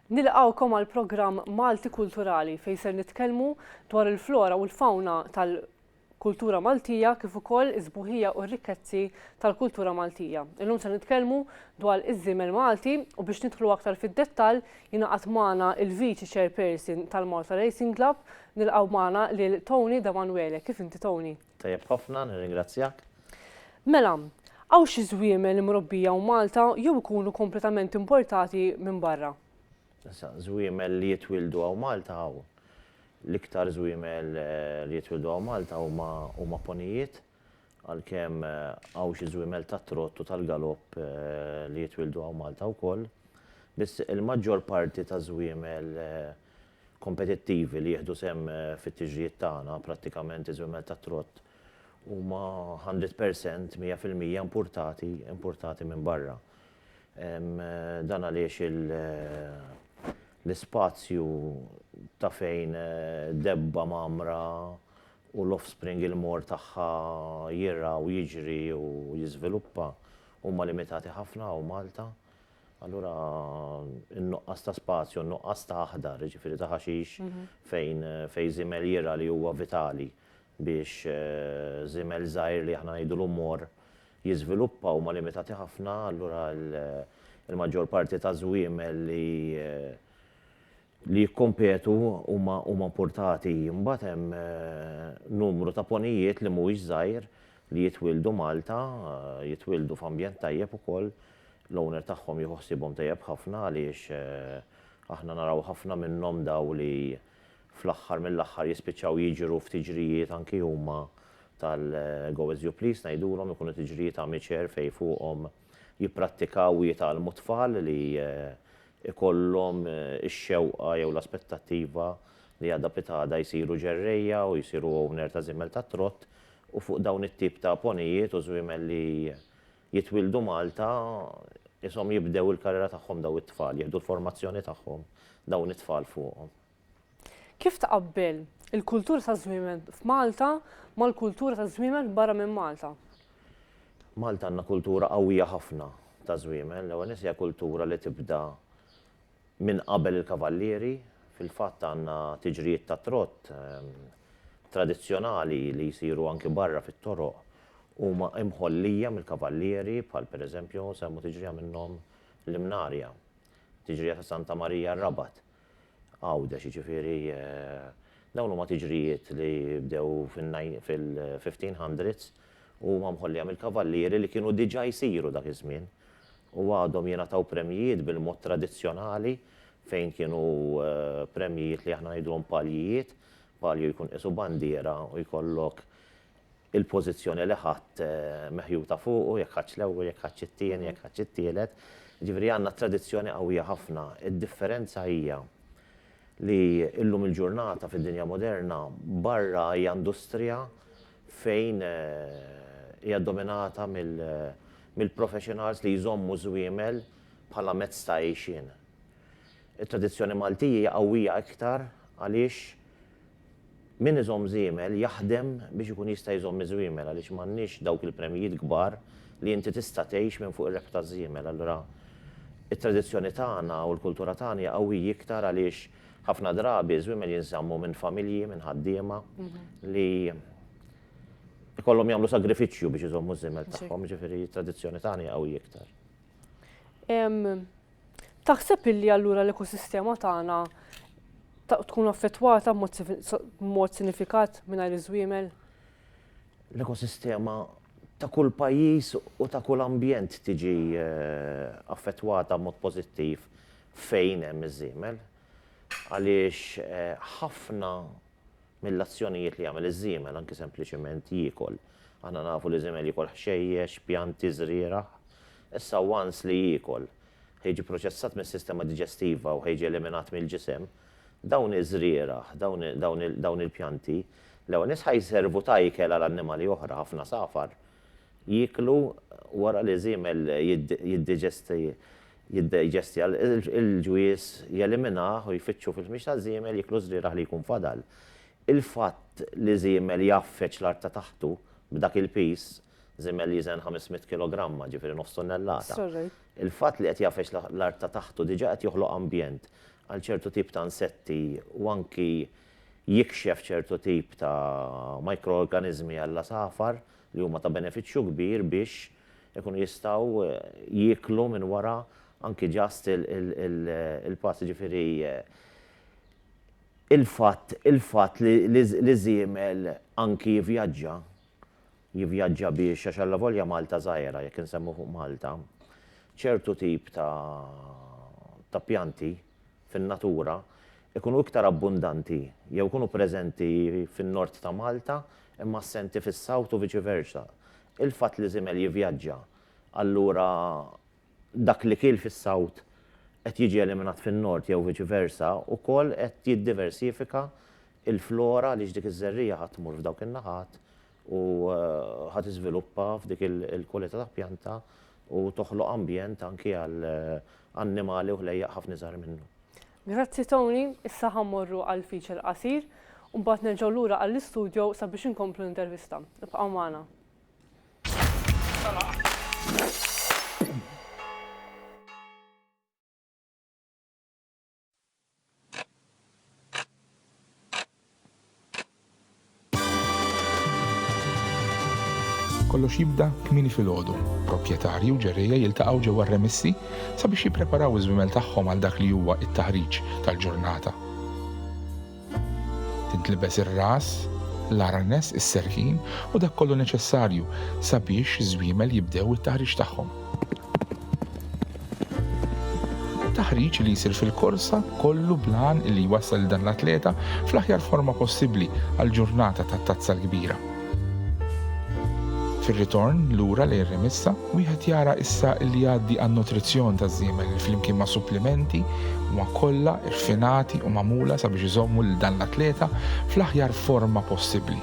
Nilqgħukom għal programm Malti Kulturali fejn ser nitkellmu dwar il-flora u l-fawna tal-kultura Maltija kif ukoll iż-żbuħija u r-rikkezzi tal-kultura Maltija. Illum se nitkellmu dwar iż-żiemel Malti u biex nidħlu aktar fid-dettall jingħaqad magħna il-Vice Chairperson tal-Malta Racing Club nilqgħu magħna lil Tony Da Manuele. Kif inti Tony? Tajjeb ħafna, nirringrazzjak. Mela, hawn xi żwiemel imrobbija u Malta jew ikunu kompletament importati minn barra? Żwiemel li jitwildu għaw Malta għaw. L-iktar żwiemel li jitwildu għaw Malta huma ponijiet, għalkemm għaw xi żwiemel tat-trott u tal-galopp li jitwildu għaw Malta wkoll. Biss il-maġġor parti ta' żwiemel kompetittivi li jieħdu sem fit-tiġrijiet tagħna, prattikament iż-żwiemel tat-trott huma 100% 100% importati minn barra. Dan għaliex l-ispazju ta' fejn debba mamra u l-offspring il-mor tagħha jirra u jiġri u jiżviluppa huma limitati ħafna u Malta. Allura n-nuqqas ta' spazju, n-nuqqas ta' aħdar, ġifieri ta' ħaxix fejn żiemel jirra li huwa vitali biex żiemel żgħir li aħna ngħidu l-mor jiżviluppa huma limitati ħafna, allura il-maġġor parti ta' żwiemel li jikkompetu huma importati. Imbagħad hemm numru ta' ponijiet li mhuwiex żgħir li jitwildu Malta, jitwildu f'ambjent tajjeb ukoll. L-owner tagħhom jieħu ħsiebhom tajjeb ħafna għaliex aħna naraw ħafna minnhom daw li fl-aħħar mill-aħħar jispiċċaw jiġru f'tiġrijiet anki huma tal-Go As You Please ngħidulhom ikunu tiġrijiet amateur fejn fuqhom jipprattikaw jitgħallmu tfal li ikollhom ix-xewqa jew l-aspettattiva li għadha pitada jsiru ġerrejja u jsiru owner ta' żiemel tat-trott u fuq dawn it-tip ta' ponijiet u żwiemel li jitwildu Malta ishom jibdew il-karriera tagħhom daw it-tfal, jieħdu l-formazzjoni tagħhom dawn it-tfal fuqhom. Kif taqabbel il-kultura ta' żwiemel f'Malta mal-kultura ta' żwiemel barra minn Malta? Malta għandna kultura qawwija ħafna ta' żwiemel, l-ewwel hija kultura li tibda minn qabel il-kavallieri, fil-fatt għandna tiġrijiet ta' trott tradizzjonali li jsiru anke barra fit-toroq huma imħollija mill-kavallieri bħal pereżempju semmu tiġrija minnhom l-Imnarja, tiġrija ta' Santa Marija r-Rabat. Għawdex jiġifieri dawn huma tiġrijiet li bdew fil-1500s u mħollija mill-kavallieri li kienu diġà jsiru dak iż-żmien u għadhom jingħataw premjijiet bil-mod tradizzjonali fejn kienu premjijiet li aħna ngħidulhom paljijiet, palju jkun qisu bandiera u jkollok il-pożizzjoni li ħadd meħjuta fuqu, jekk ħadd l-ewwel, jekk ħadd it-tieni, jekk ħadd it-tielet. Ġifieri għandna tradizzjoni qawwija ħafna. Id-differenza hija li llum il-ġurnata fid-dinja moderna barra hija industrija fejn hija dominata mill-professionals li jżommu żwiemel bħala mezz ta' għejxien. Il-tradizzjoni Maltija qawwija iktar għaliex min iżomm żwiemel jaħdem biex ikun jista' jżomm żwiemel għaliex m'għandniex dawk il-premjiet kbar li inti tista' tgħix minn fuq ir-rebħ taż-żwiemel. Allura it-tradizzjoni tagħna u l-kultura tagħna hija qawwija iktar għaliex ħafna drabi żwiemel jinżammu minn familji, minn ħaddiema li ikollhom jagħmlu sagrifiċċju biex iżommu żwiemel tagħhom, ġifieri t-tradizzjoni tagħna hija qawwija iktar. Taħseb illi allura l-ekosistema tagħna tkun affettwata b'mod sinifikat mingħajr iż-żwiemel? L-ekosistema ta' kull pajjiż u ta' kull ambjent tiġi affettwata b'mod pożittiv fejn hemm iż-żwiemel għaliex ħafna mill-azzjonijiet li jagħmel iż-żwiemel anke sempliċement jiekol. Aħna nafu li żwiemel jiekol ħxejjex, pjanti żrieraħ. Issa once li jiekol ħejġi proċessat mis-sistema diġestiva u ħejġi eliminat mill-ġisem, dawn iż-żrieraħ, dawn il-pjanti l-ewwel nies ħajservu ta' ikel għal annimali oħra ħafna safar jieklu wara li żwiemel jiddiġesti il-ġwies jeliminah u jfittxu fil-mix ta' żwiemel jieklu żrieraħ li jkun fadal. Il-fatt li żwiemel jaffeċ l-art ta' taħtu b'dak il-pis żwiemel jiżen 500 kg, ġifieri nofs tonnellata. Il-fatt li qed jaffeċ l-art ta' taħtu diġà qed joħloq ambjent għal ċertu tip ta' insetti u anki jikxef ċertu tip ta' mikroorganizmi għalla safar li huma ta' benefiċċju kbir biex ikunu jistgħu jieklu minn wara anki ġast il-pass ġifieri il-fatt li żiemel anki jivvjaġġa biex għax alla volja Malta żgħira jekk insemmu fuq Malta, ċertu tip ta' pjanti fin-natura ikunu iktar abbundanti jew ikunu preżenti fin-nord ta' Malta imma assenti fis-sawt u viċi versa. Il-fatt li żiemel jivvjaġġa, allura dak li kiel fis-sawt qed jiġi eliminat fin-nord jew viċi versa wkoll qed jiddiversifika il-flora li dik iż-żerrija ħadd tmur f'dawk in-naħat u ħadd iżviluppa f'dik il-kwalità ta' pjanta u toħloq ambjent anki għal annimali u ħlejjaq ħafna iżgħar minnu. Grazzi Tony, issa ħammorru għal feature qasir u mbagħad nerġgħu lura għall-istudju sabiex inkomplu l-intervista. Ibqgħu magħna. Kollox jibda kmieni filgħodu. Proprjetarji u ġerrejja jiltaqgħu ġewwa r-remessi sabiex jippreparaw iż-żwiemel tagħhom għal dak li huwa t-taħriġ tal-ġurnata. Tintlibes ir-ras, l-arnes, is-serħin u dak kollu neċessarju sabiex iż-żwiemel jibdew it-taħriġ tagħhom. Taħriġ li jsir fil-korsa kollu blan li jwassal dan l-atleta fl-aħjar forma possibbli għall-ġurnata tat-tazza l-kbira. Fir-ritorn lura lejn ir-remissa wieħed jara issa li jgħaddi għan-nutrizzjon taż-żiemel flimkien ma' supplimenti huma kollha irfinati u magħmula sabiex iżommu lil dan l-atleta fl-aħjar forma possibbli.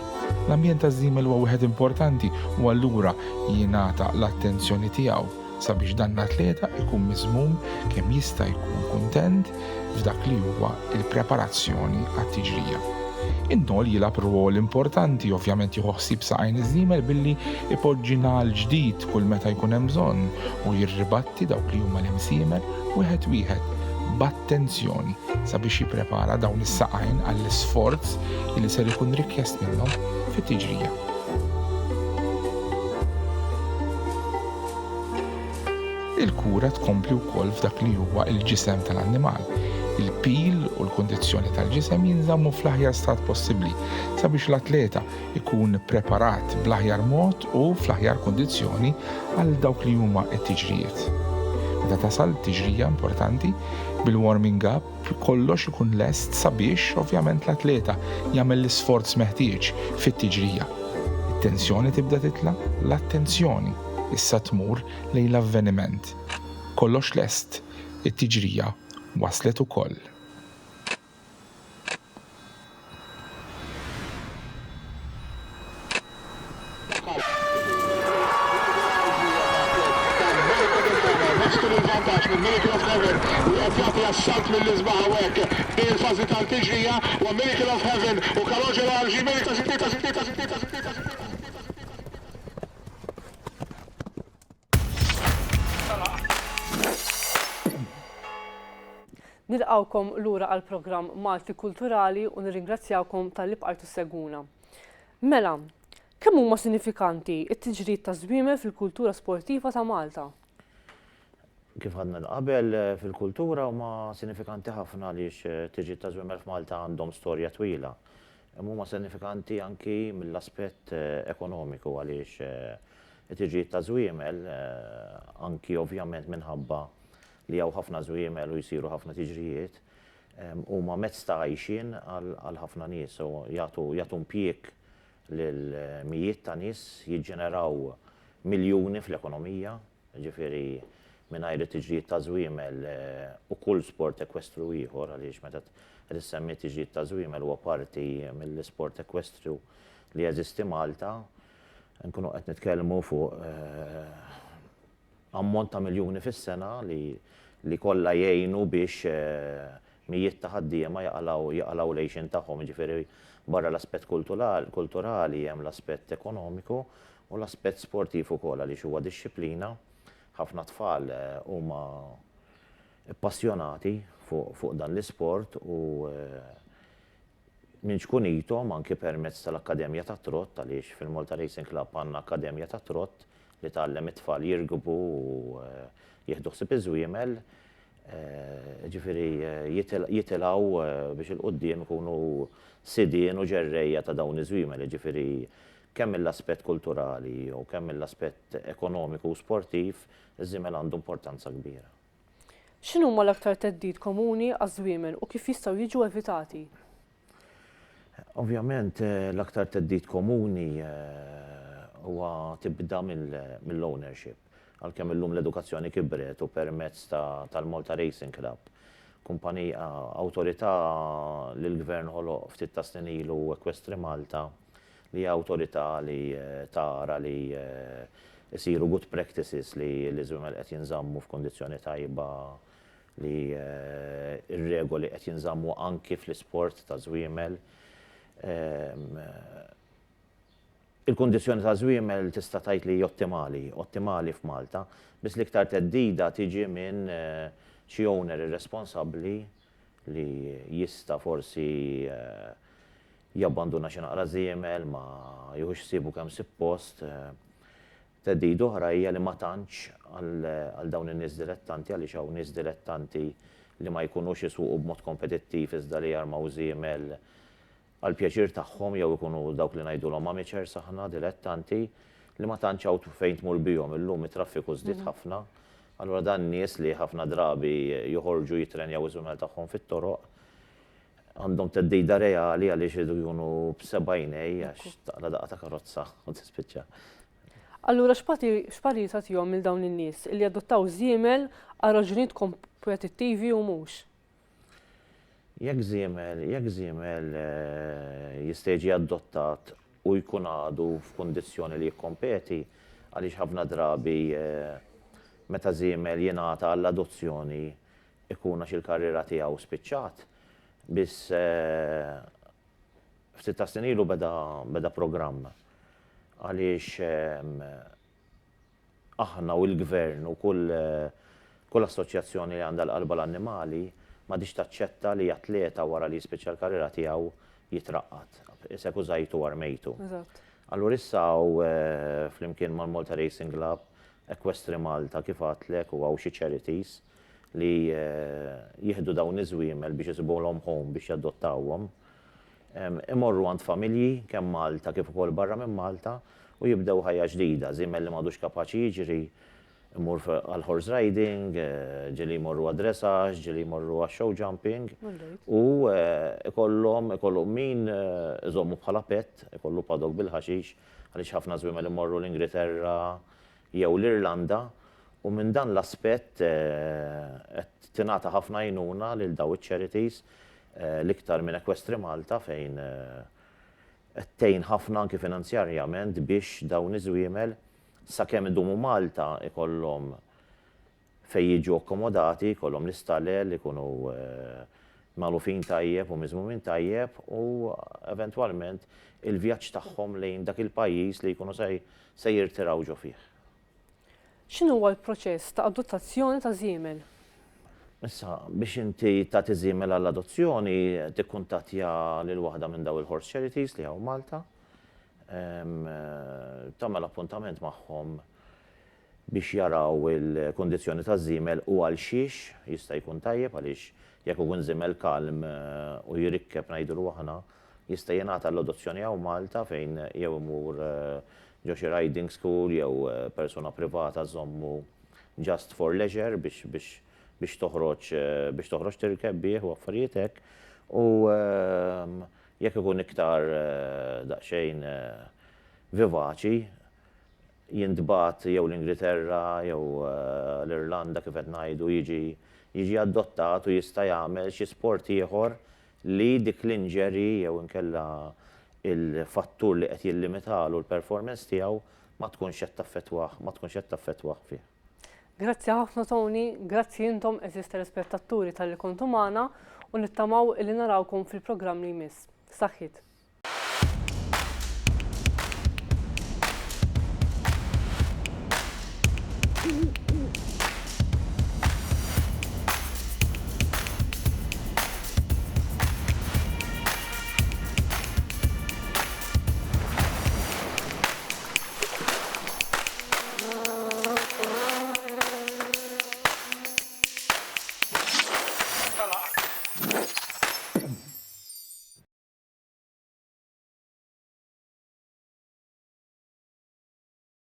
L-ambjent taż-żiemel huwa wieħed importanti u allura jingħata l-attenzjoni tiegħu sabiex dan l-atleta ikun miżmum kemm jista' jkun kuntent f'dak li huwa l-preparazzjoni għat-tiġrija. In-nol jilgħab rwol importanti, ovvjament jieħu ħsieb saqajn iż-żiemel billi ipoġġi nagħal ġdid kull meta jkun hemm bżonn u jirribatti dawk li huma l-imsiemer wieħed b'attenzjoni sabiex jipprepara dawn is-saqajn għall-isforz li ser ikun rikjest minnhom fit-tiġrija. Il-kura tkompli wkoll f'dak li huwa l-ġisem tal-annimal. Il-pil u l-kundizzjoni tal-ġisem jinżammu fl-aħjar stat possibbli sabiex l-atleta ikun preparat bl-aħjar mod u fl-aħjar kundizzjoni għal dawk li huma t-tiġrijiet. Meta tasal tiġrija importanti, bil-warming up kollox ikun lest sabiex ovvjament l-atleta jagħmel l-isforz meħtieġ fit-tiġrija. It-tensjoni tibda titla, l-attenzjoni issa tmur lejn l-avveniment. Kollox lest, it-tiġrija waslet ukoll. Il-fazi tal-tiġrija u Miracle of Heaven u Kaloġa għal-ġi Miracle Nilqawkom lura għal programm Malti Kulturali u nirringrazzjawkom tal-li bqajtu seguna. Mela, kemm huma sinifikanti t-tiġrid ta' żwiemel fil-kultura sportiva ta' Malta? Kif għadna qabel fil-kultura huma sinifikanti ħafna għaliex tiġrid ta' żwiemel f'Malta għandhom storja twila. Huma sinifikanti anki mill-aspett ekonomiku għaliex it-tiġrid ta' żwiemel anki ovvjament minħabba li hawn ħafna żwiemel u jsiru ħafna tiġrijiet huma mezz ta' għajxin għal ħafna nies u jagħtu impjieg lil mijiet ta' nies jiġġeneraw miljuni fl-ekonomija, ġifieri mingħajr it-tiġrijiet ta' żwiemel u kull sport ekwestru ieħor għaliex meta qed issemmi tiġrijiet ta' żwiemel huwa parti mill-isport ekwestru li jeżisti Malta, nkunu qed nitkellmu fuq ammont ta' miljuni fis-sena li kollha jgħinu biex mijiet ta' ħaddiema jaqalaw lejxin tagħhom, ġifieri barra l-aspett kulturali hemm l-aspett ekonomiku u l-aspett sportiv ukoll għaliex huwa dixxilpina. Ħafna tfal huma appassjonati fuq dan l-isport u minn ċkunitom anki permezz tal-Akkademja ta' Trott, għaliex fil-Malta Racing Club għandna Akkademja ta' Trott li tgħallem it-tfal jirgbu u jieħdu ħsieb iż-żwiemel, ġifieri jitilgħu biex il-qudiem ikunu sidien u ġerrejja ta' dawn iż-żwiemel, ġifieri kemm mill-aspett kulturali u kemm mill-aspett ekonomiku u sportiv, iż-żwiemel għandu importanza kbira. X'inhu huma l-aktar theddid komuni għaż-żwiemel u kif jistgħu jiġu evitati? Ovvjament l-aktar theddid komuni huwa tibda mill-ownership. Għalkemm illum l-edukazzjoni kibret u permezz tal-Malta Racing Club. Kumpanija awtorità li l-Gvern ħoloq ftit ta' snin ilu Equestri Malta li hija awtorità li tara li isiru good practices li l-żwiemel qed jinżammu f'kondizzjoni tajba li ir-regoli qed jinżammu anki fl-isport ta' żwiemel. Il-kondizzjoni ta' żwiemel tista' tgħid li ottimali f'Malta, biss l-iktar theddida tiġi minn xi owner irresponsabbli li jista' forsi jabbanduna xi naqra żwiemel ma jieħux sibu kemm suppost. Theddid oħra hija li ma tantx għal dawn in-nies dilettanti għaliex hawn nies dilettanti li ma jkunux isuqu b'mod kompetittiv iżda li jarmaw żwiemel għal pjaċir tagħhom jew ikunu dawk li ngħidulhom amateurs aħna dilettanti li ma tantx hawn fejn tmur bihom illum it-traffiku żdied ħafna. Allura dan nies li ħafna drabi joħorġu jitrenjaw iż-żwiemel tagħhom fit-toroq għandhom theddida reali għaliex idu jkunu b'sebgħinej għax taqla daqqa ta' karozza u tispiċċa. Allura x'pari tagħtihom lil dawn in-nies li adottaw żwiemel għal raġunijiet kompetittivi u mhux? Jekk żwiemel jista' jiġi adottat u jkun għadu f'kundizzjoni li jikkompeti għaliex ħafna drabi meta żwiemel jingħata għall-adozzjoni ikun għax il-karriera tiegħu spiċċat. Biss ftit ta' snin ilu beda programm għaliex aħna u l-Gvern u kull assoċjazzjoni li għandha l-qalba l-annimali ma diċ taċċetta li atleta wara li jispiċċa l-karriera tiegħu jitraqqat. Isek użajtu warmejtu. Allura issa flimkien mal-Malta Racing Club, Equestri Malta kif għatlek u għaw xi charities li jieħdu dawn iż-żwiemel biex isibulhom home biex jadottawhom. Imorru għand familji kemm Malta kif ukoll barra minn Malta u jibdew ħajja ġdida, żwiemel li m'għadux kapaċi jiġri imur għal horse riding, ġili jmorru għad dressage, ġili jmorru għal show jumping u ikollhom min iżommu bħala pet, ikollu padok bil-ħaxix għaliex ħafna żwiemel imorru l-Ingilterra jew l-Irlanda u minn dan l-aspett qed tingħata ħafna għajnuna lil daw iċ-charities l-iktar minn Equestri Malta fejn qed tgħin ħafna anke finanzjarjament biex dawn iż-żwiemel sakemm idumu Malta ikollhom fejn jiġu akkomodati, ikollhom l-istallel ikunu magħlufin tajjeb u miżmumin tajjeb u eventwalment il-vjaġġ tagħhom lejn dak il-pajjiż li jkunu se jirtiraw ġo fih. X'inhu huwa l-proċess ta' adottazzjoni ta' żwiemel? Issa biex inti tagħti żwiemel għall-adozzjoni tikkuntattja lil waħda minn daw il-horse charities li hawn Malta. Tagħmel appuntament magħhom biex jaraw il-kondizzjoni ta' żwiemel u għal xiex jista' jkun tajjeb għaliex jekk ikun żwiemel kalm u jirikkeb ngħidulu aħna jista' jingħata l-adozzjoni hawn Malta fejn jew imur ġo xi riding school jew persuna privata żommu just for leisure biex toħroġ tirkeb bih u affarijiet hekk u jekk ikun iktar daqsxejn vivaċi jintbagħat jew l-Ingilterra jew l-Irlanda kif qed ngħidu jiġi adottat u jista' jagħmel xi sport ieħor li dik l-injury jew inkella il-fattur li qed jillimitalu l-performance tiegħu ma tkunx qed taffettwah fih. Grazzi ħafna Tony, grazzi intom eżis telespettaturi tal-li kontu magħna u nittamaw li narawkom fil-programm li jmiss. Saħħit.